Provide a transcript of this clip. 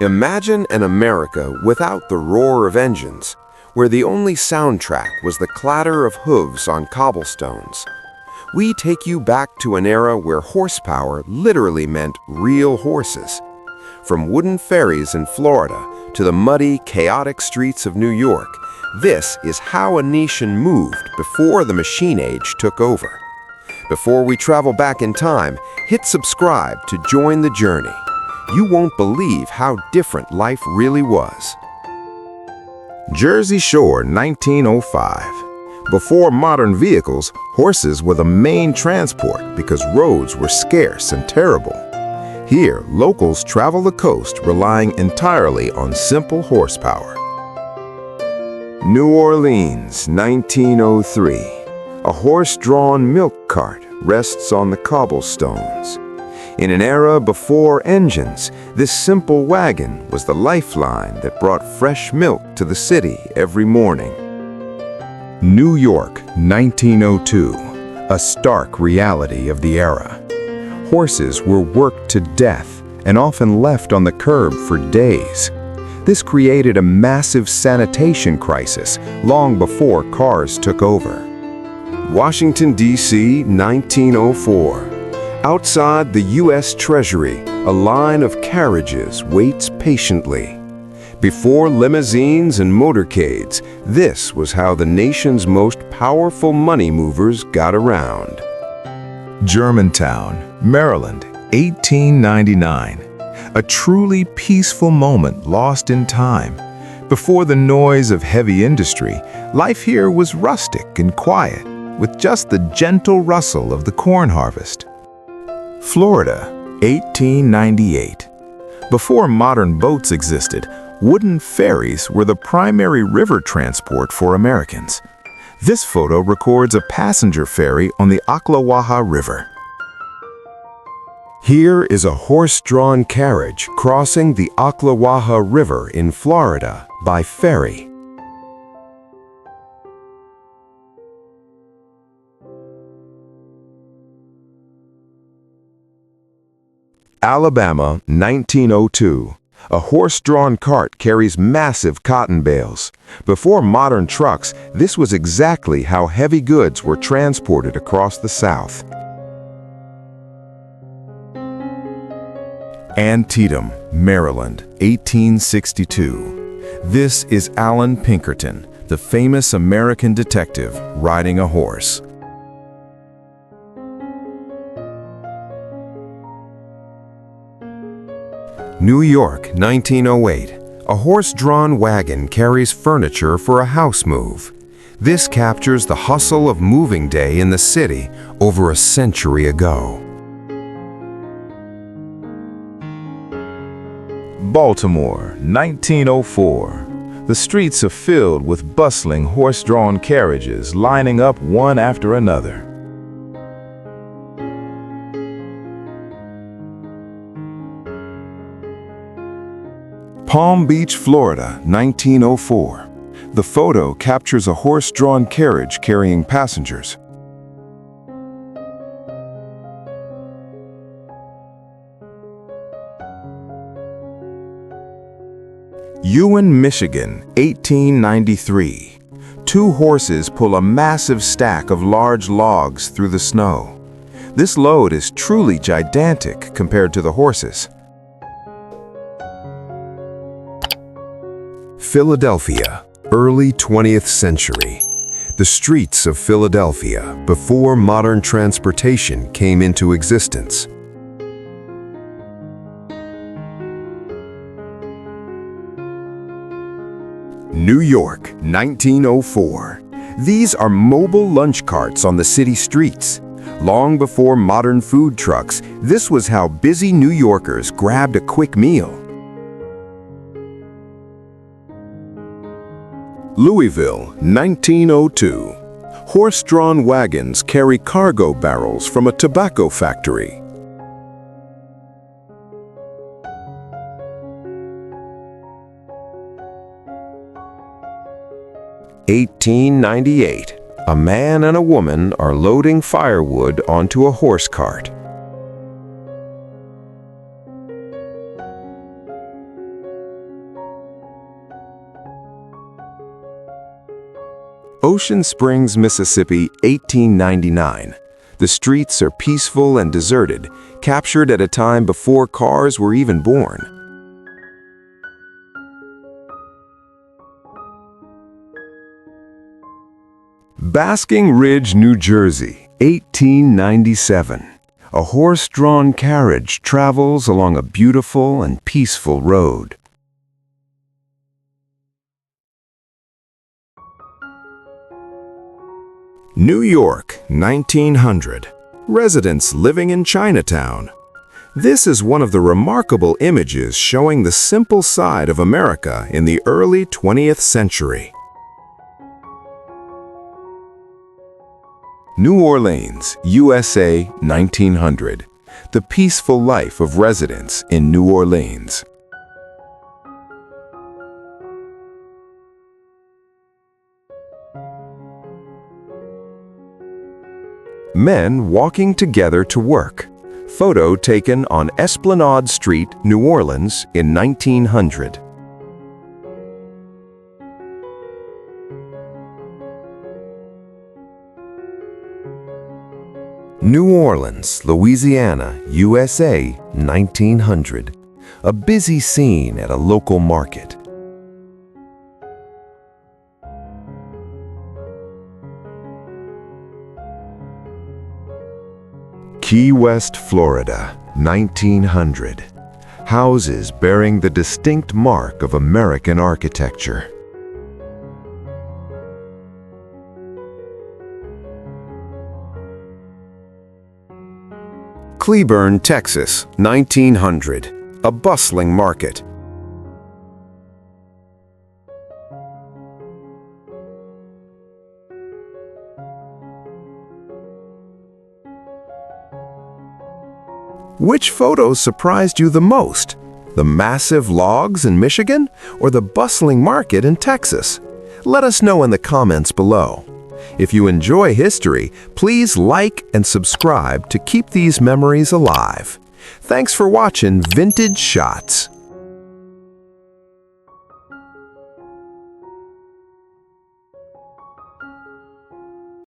Imagine an America without the roar of engines, where the only soundtrack was the clatter of hooves on cobblestones. We take you back to an era where horsepower literally meant real horses. From wooden ferries in Florida to the muddy, chaotic streets of New York, this is how a nation moved before the machine age took over. Before we travel back in time, hit subscribe to join the journey. You won't believe how different life really was. Jersey Shore, 1905. Before modern vehicles, horses were the main transport because roads were scarce and terrible. Here, locals travel the coast relying entirely on simple horsepower. New Orleans, 1903. A horse-drawn milk cart rests on the cobblestones. In an era before engines, this simple wagon was the lifeline that brought fresh milk to the city every morning. New York, 1902. A stark reality of the era. Horses were worked to death and often left on the curb for days. This created a massive sanitation crisis long before cars took over. Washington, D.C., 1904. Outside the U.S. Treasury, a line of carriages waits patiently. Before limousines and motorcades, this was how the nation's most powerful money movers got around. Germantown, Maryland, 1899. A truly peaceful moment lost in time. Before the noise of heavy industry, life here was rustic and quiet, with just the gentle rustle of the corn harvest. Florida, 1898. Before modern boats existed, wooden ferries were the primary river transport for Americans. This photo records a passenger ferry on the Ocklawaha River. Here is a horse-drawn carriage crossing the Ocklawaha River in Florida by ferry. Alabama, 1902. A horse-drawn cart carries massive cotton bales. Before modern trucks, this was exactly how heavy goods were transported across the South. Antietam, Maryland, 1862. This is Allan Pinkerton, the famous American detective riding a horse. New York, 1908. A horse-drawn wagon carries furniture for a house move. This captures the hustle of moving day in the city over a century ago. Baltimore, 1904. The streets are filled with bustling horse-drawn carriages lining up one after another. Palm Beach, Florida, 1904. The photo captures a horse-drawn carriage carrying passengers. Ewan, Michigan, 1893. Two horses pull a massive stack of large logs through the snow. This load is truly gigantic compared to the horses. Philadelphia, early 20th century. The streets of Philadelphia before modern transportation came into existence. New York, 1904. These are mobile lunch carts on the city streets. Long before modern food trucks, this was how busy New Yorkers grabbed a quick meal. Louisville, 1902. Horse-drawn wagons carry cargo barrels from a tobacco factory. (1898). A man and a woman are loading firewood onto a horse cart. Ocean Springs, Mississippi, 1899. The streets are peaceful and deserted, captured at a time before cars were even born. Basking Ridge, New Jersey, 1897. A horse-drawn carriage travels along a beautiful and peaceful road. New York, 1900. Residents living in Chinatown. This is one of the remarkable images showing the simple side of America in the early 20th century. New Orleans, USA, 1900. The peaceful life of residents in New Orleans. Men walking together to work. Photo taken on Esplanade Street, New Orleans in 1900. New Orleans, Louisiana, USA, 1900. A busy scene at a local market. Key West, Florida, 1900. Houses bearing the distinct mark of American architecture. Cleburne, Texas, 1900. A bustling market. Which photo surprised you the most? The massive logs in Michigan or the bustling market in Texas? Let us know in the comments below. If you enjoy history, please like and subscribe to keep these memories alive. Thanks for watching Vintage Shots.